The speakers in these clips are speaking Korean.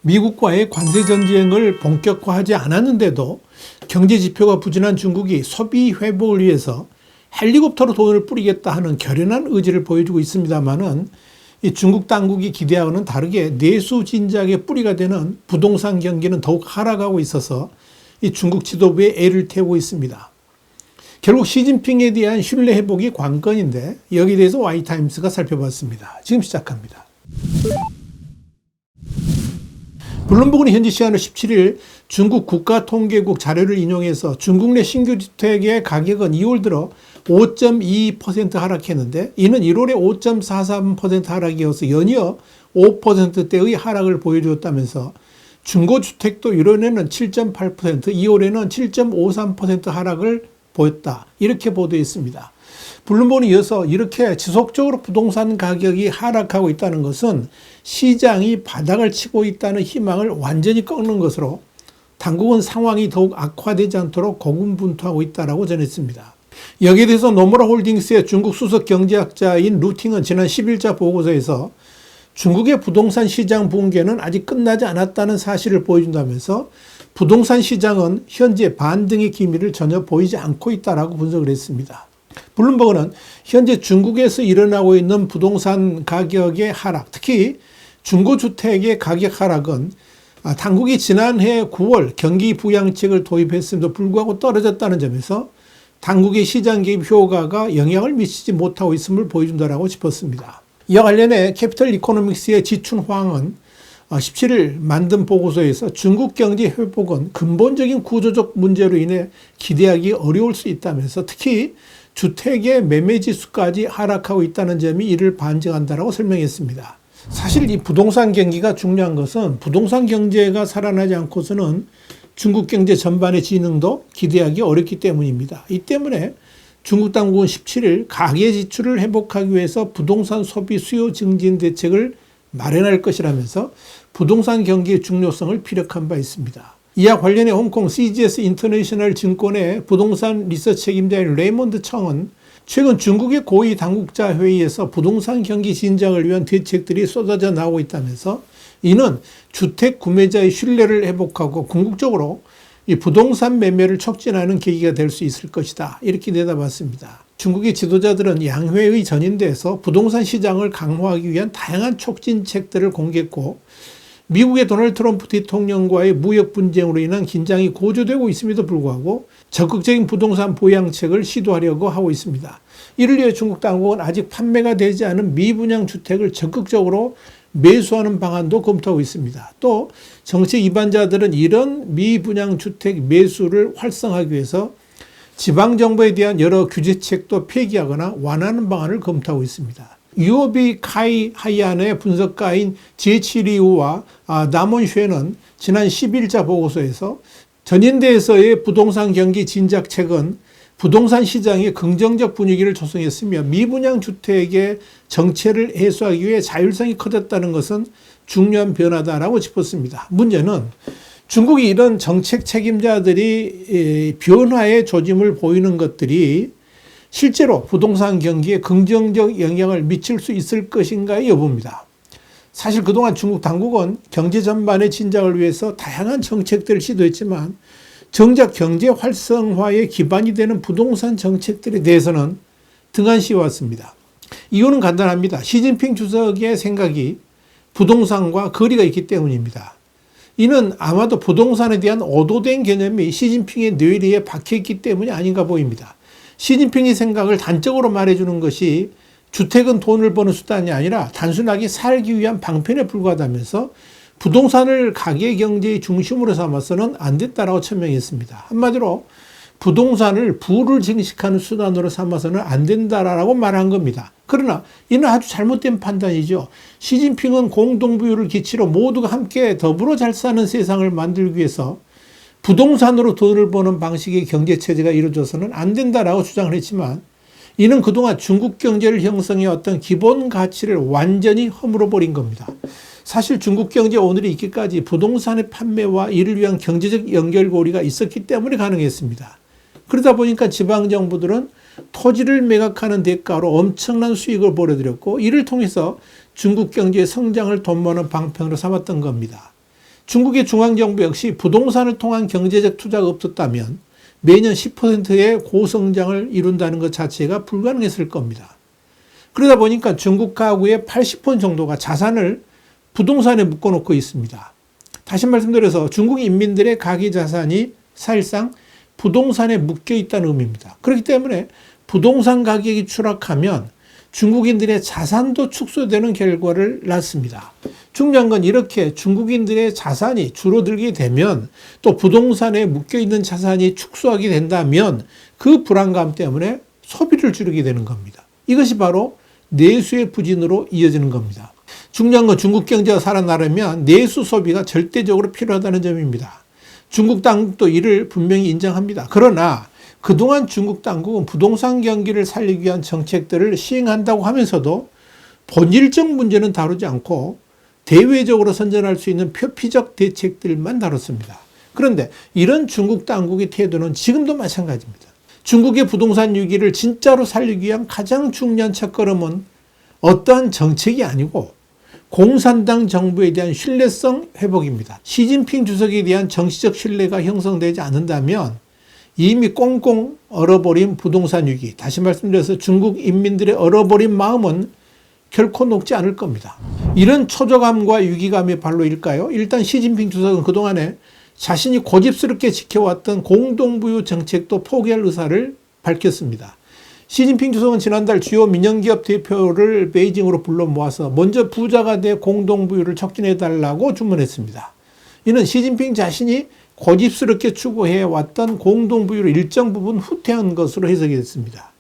미국과의 관세 전쟁을 본격화하지 않았는데도 경제 지표가 부진한 중국이 소비 회복을 위해서 헬리콥터로 돈을 뿌리겠다 하는 결연한 의지를 보여주고 있습니다만은 이 중국 당국이 기대하고는 다르게 내수 진작의 뿌리가 되는 부동산 경기는 더욱 하락하고 있어서 이 중국 지도부에 애를 태우고 있습니다. 결국 시진핑에 대한 신뢰 회복이 관건인데 여기에 대해서 Y타임스가 살펴봤습니다. 지금 시작합니다. 블룸버그는 현지 시간으로 17일 중국 국가통계국 자료를 인용해서 중국 내 신규 주택의 가격은 2월 들어 5.2% 하락했는데 이는 1월에 5.43% 하락이어서 연이어 5%대의 하락을 보여주었다면서 중고주택도 1월에는 7.8%, 2월에는 7.53% 하락을 보였다. 이렇게 보도했습니다. 블룸버그는 이어서 이렇게 지속적으로 부동산 가격이 하락하고 있다는 것은 시장이 바닥을 치고 있다는 희망을 완전히 꺾는 것으로 당국은 상황이 더욱 악화되지 않도록 고군분투하고 있다고 전했습니다. 여기에 대해서 노무라 홀딩스의 중국 수석 경제학자인 루팅은 지난 10일자 보고서에서 중국의 부동산 시장 붕괴는 아직 끝나지 않았다는 사실을 보여준다면서 부동산 시장은 현재 반등의 기미를 전혀 보이지 않고 있다고 분석을 했습니다. 블룸버그는 현재 중국에서 일어나고 있는 부동산 가격의 하락, 특히 중고주택의 가격 하락은 당국이 지난해 9월 경기 부양책을 도입했음에도 불구하고 떨어졌다는 점에서 당국의 시장 개입 효과가 영향을 미치지 못하고 있음을 보여준다고 짚었습니다. 이와 관련해 캐피털 이코노믹스의 지춘 황은 17일 만든 보고서에서 중국 경제 회복은 근본적인 구조적 문제로 인해 기대하기 어려울 수 있다면서 특히 주택의 매매 지수까지 하락하고 있다는 점이 이를 반증한다고 설명했습니다. 사실 이 부동산 경기가 중요한 것은 부동산 경제가 살아나지 않고서는 중국 경제 전반의 진흥도 기대하기 어렵기 때문입니다. 이 때문에 중국 당국은 17일 가계 지출을 회복하기 위해서 부동산 소비 수요 증진 대책을 마련할 것이라면서 부동산 경기의 중요성을 피력한 바 있습니다. 이와 관련해 홍콩 CGS 인터내셔널 증권의 부동산 리서치 책임자인 레이먼드 청은 최근 중국의 고위 당국자 회의에서 부동산 경기 진작을 위한 대책들이 쏟아져 나오고 있다면서 이는 주택 구매자의 신뢰를 회복하고 궁극적으로 이 부동산 매매를 촉진하는 계기가 될 수 있을 것이다. 이렇게 내다봤습니다. 중국의 지도자들은 양회의 전인대에서 부동산 시장을 강화하기 위한 다양한 촉진책들을 공개했고 미국의 도널드 트럼프 대통령과의 무역 분쟁으로 인한 긴장이 고조되고 있음에도 불구하고 적극적인 부동산 보양책을 시도하려고 하고 있습니다. 이를 위해 중국 당국은 아직 판매가 되지 않은 미분양 주택을 적극적으로 매수하는 방안도 검토하고 있습니다. 또 정책 입안자들은 이런 미분양 주택 매수를 활성화하기 위해서 지방정부에 대한 여러 규제책도 폐기하거나 완화하는 방안을 검토하고 있습니다. UOB 카이 하이안의 분석가인 제치리우와 남원쉐는 지난 10일자 보고서에서 전인대에서의 부동산 경기 진작책은 부동산 시장의 긍정적 분위기를 조성했으며 미분양 주택의 정체를 해소하기 위해 자율성이 커졌다는 것은 중요한 변화다라고 짚었습니다. 문제는 중국이 이런 정책 책임자들이 변화의 조짐을 보이는 것들이 실제로 부동산 경기에 긍정적 영향을 미칠 수 있을 것인가의 여부입니다. 사실 그동안 중국 당국은 경제 전반의 진작을 위해서 다양한 정책들을 시도했지만 정작 경제 활성화의 기반이 되는 부동산 정책들에 대해서는 등한시해왔습니다. 이유는 간단합니다. 시진핑 주석의 생각이 부동산과 거리가 있기 때문입니다. 이는 아마도 부동산에 대한 오도된 개념이 시진핑의 뇌리에 박혀있기 때문이 아닌가 보입니다. 시진핑의 생각을 단적으로 말해주는 것이 주택은 돈을 버는 수단이 아니라 단순하게 살기 위한 방편에 불과하다면서 부동산을 가계 경제의 중심으로 삼아서는 안 됐다라고 천명했습니다. 한마디로 부동산을 부를 증식하는 수단으로 삼아서는 안 된다라고 말한 겁니다. 그러나 이는 아주 잘못된 판단이죠. 시진핑은 공동부유를 기치로 모두가 함께 더불어 잘 사는 세상을 만들기 위해서 부동산으로 돈을 버는 방식의 경제체제가 이루어져서는 안 된다라고 주장을 했지만 이는 그동안 중국 경제를 형성해왔던 기본 가치를 완전히 허물어버린 겁니다. 사실 중국 경제 오늘이 있기까지 부동산의 판매와 이를 위한 경제적 연결고리가 있었기 때문에 가능했습니다. 그러다 보니까 지방정부들은 토지를 매각하는 대가로 엄청난 수익을 벌어들였고 이를 통해서 중국 경제의 성장을 돈 버는 방편으로 삼았던 겁니다. 중국의 중앙정부 역시 부동산을 통한 경제적 투자가 없었다면 매년 10%의 고성장을 이룬다는 것 자체가 불가능했을 겁니다. 그러다 보니까 중국 가구의 80% 정도가 자산을 부동산에 묶어놓고 있습니다. 다시 말씀드려서 중국 인민들의 가계 자산이 사실상 부동산에 묶여 있다는 의미입니다. 그렇기 때문에 부동산 가격이 추락하면 중국인들의 자산도 축소되는 결과를 낳습니다. 중요한 건 이렇게 중국인들의 자산이 줄어들게 되면 또 부동산에 묶여있는 자산이 축소하게 된다면 그 불안감 때문에 소비를 줄이게 되는 겁니다. 이것이 바로 내수의 부진으로 이어지는 겁니다. 중요한 건 중국 경제가 살아나려면 내수 소비가 절대적으로 필요하다는 점입니다. 중국 당국도 이를 분명히 인정합니다. 그러나 그동안 중국 당국은 부동산 경기를 살리기 위한 정책들을 시행한다고 하면서도 본질적 문제는 다루지 않고 대외적으로 선전할 수 있는 표피적 대책들만 다뤘습니다. 그런데 이런 중국 당국의 태도는 지금도 마찬가지입니다. 중국의 부동산 위기를 진짜로 살리기 위한 가장 중요한 첫걸음은 어떠한 정책이 아니고 공산당 정부에 대한 신뢰성 회복입니다. 시진핑 주석에 대한 정치적 신뢰가 형성되지 않는다면 이미 꽁꽁 얼어버린 부동산 위기, 다시 말씀드려서 중국 인민들의 얼어버린 마음은 결코 녹지 않을 겁니다. 이런 초조감과 위기감의 발로일까요? 일단 시진핑 주석은 그동안에 자신이 고집스럽게 지켜왔던 공동부유 정책도 포기할 의사를 밝혔습니다. 시진핑 주석은 지난달 주요 민영기업 대표를 베이징으로 불러 모아서 먼저 부자가 돼 공동부유를 촉진해달라고 주문했습니다. 이는 시진핑 자신이 고집스럽게 추구해왔던 공동부유를 일정 부분 후퇴한 것으로 해석이 됐습니다.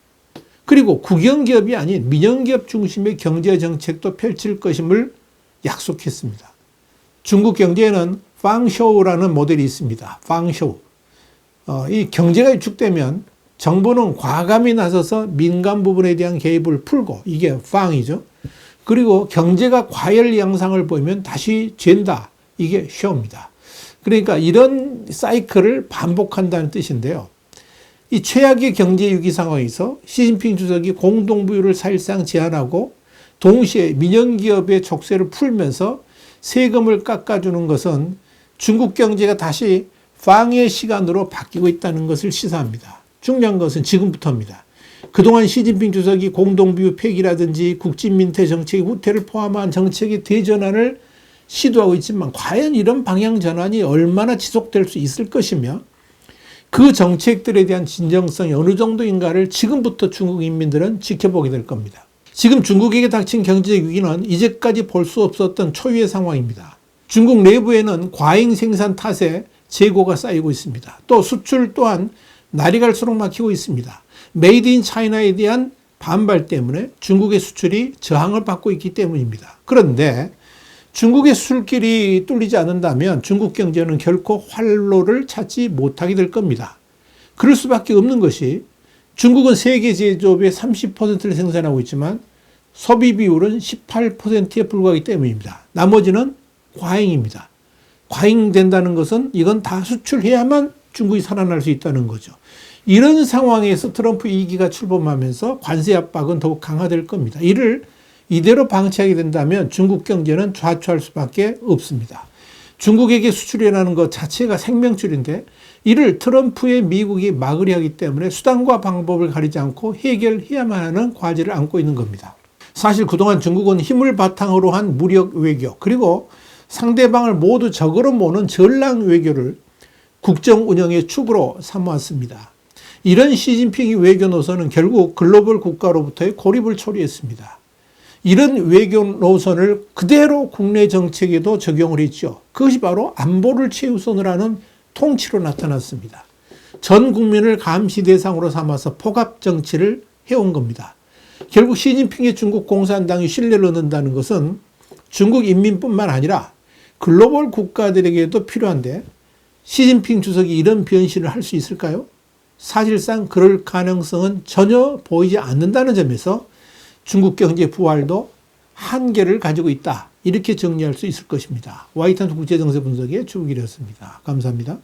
그리고 국영기업이 아닌 민영기업 중심의 경제정책도 펼칠 것임을 약속했습니다. 중국 경제에는 팡쇼우라는 모델이 있습니다. 팡쇼우. 이 경제가 위축되면 정부는 과감히 나서서 민간 부분에 대한 개입을 풀고, 이게 팡이죠. 그리고 경제가 과열 양상을 보이면 다시 잰다. 이게 쇼입니다. 그러니까 이런 사이클을 반복한다는 뜻인데요. 이 최악의 경제 위기 상황에서 시진핑 주석이 공동부유를 사실상 제한하고 동시에 민영기업의 족쇄를 풀면서 세금을 깎아주는 것은 중국 경제가 다시 팡의 시간으로 바뀌고 있다는 것을 시사합니다. 중요한 것은 지금부터입니다. 그동안 시진핑 주석이 공동부유 폐기라든지 국진민퇴 정책의 후퇴를 포함한 정책의 대전환을 시도하고 있지만 과연 이런 방향 전환이 얼마나 지속될 수 있을 것이며 그 정책들에 대한 진정성이 어느 정도인가를 지금부터 중국 인민들은 지켜보게 될 겁니다. 지금 중국에게 닥친 경제적 위기는 이제까지 볼 수 없었던 초유의 상황입니다. 중국 내부에는 과잉 생산 탓에 재고가 쌓이고 있습니다. 또 수출 또한 날이 갈수록 막히고 있습니다. 메이드 인 차이나에 대한 반발 때문에 중국의 수출이 저항을 받고 있기 때문입니다. 그런데 중국의 수출길이 뚫리지 않는다면 중국 경제는 결코 활로를 찾지 못하게 될 겁니다. 그럴 수밖에 없는 것이 중국은 세계 제조업의 30%를 생산하고 있지만 소비 비율은 18%에 불과하기 때문입니다. 나머지는 과잉입니다. 과잉된다는 것은 이건 다 수출해야만 중국이 살아날 수 있다는 거죠. 이런 상황에서 트럼프 2기가 출범하면서 관세 압박은 더욱 강화될 겁니다. 이를 이대로 방치하게 된다면 중국 경제는 좌초할 수밖에 없습니다. 중국에게 수출이라는 것 자체가 생명줄인데 이를 트럼프의 미국이 막으려 하기 때문에 수단과 방법을 가리지 않고 해결해야만 하는 과제를 안고 있는 겁니다. 사실 그동안 중국은 힘을 바탕으로 한 무력 외교 그리고 상대방을 모두 적으로 모는 전랑 외교를 국정 운영의 축으로 삼아왔습니다. 이런 시진핑의 외교 노선은 결국 글로벌 국가로부터의 고립을 초래했습니다. 이런 외교 노선을 그대로 국내 정책에도 적용을 했죠. 그것이 바로 안보를 최우선으로 하는 통치로 나타났습니다. 전 국민을 감시 대상으로 삼아서 포갑 정치를 해온 겁니다. 결국 시진핑의 중국 공산당이 신뢰를 얻는다는 것은 중국 인민뿐만 아니라 글로벌 국가들에게도 필요한데 시진핑 주석이 이런 변신을 할 수 있을까요? 사실상 그럴 가능성은 전혀 보이지 않는다는 점에서 중국 경제 부활도 한계를 가지고 있다. 이렇게 정리할 수 있을 것입니다. 와이탄 국제정세 분석의 주국일이었습니다. 감사합니다.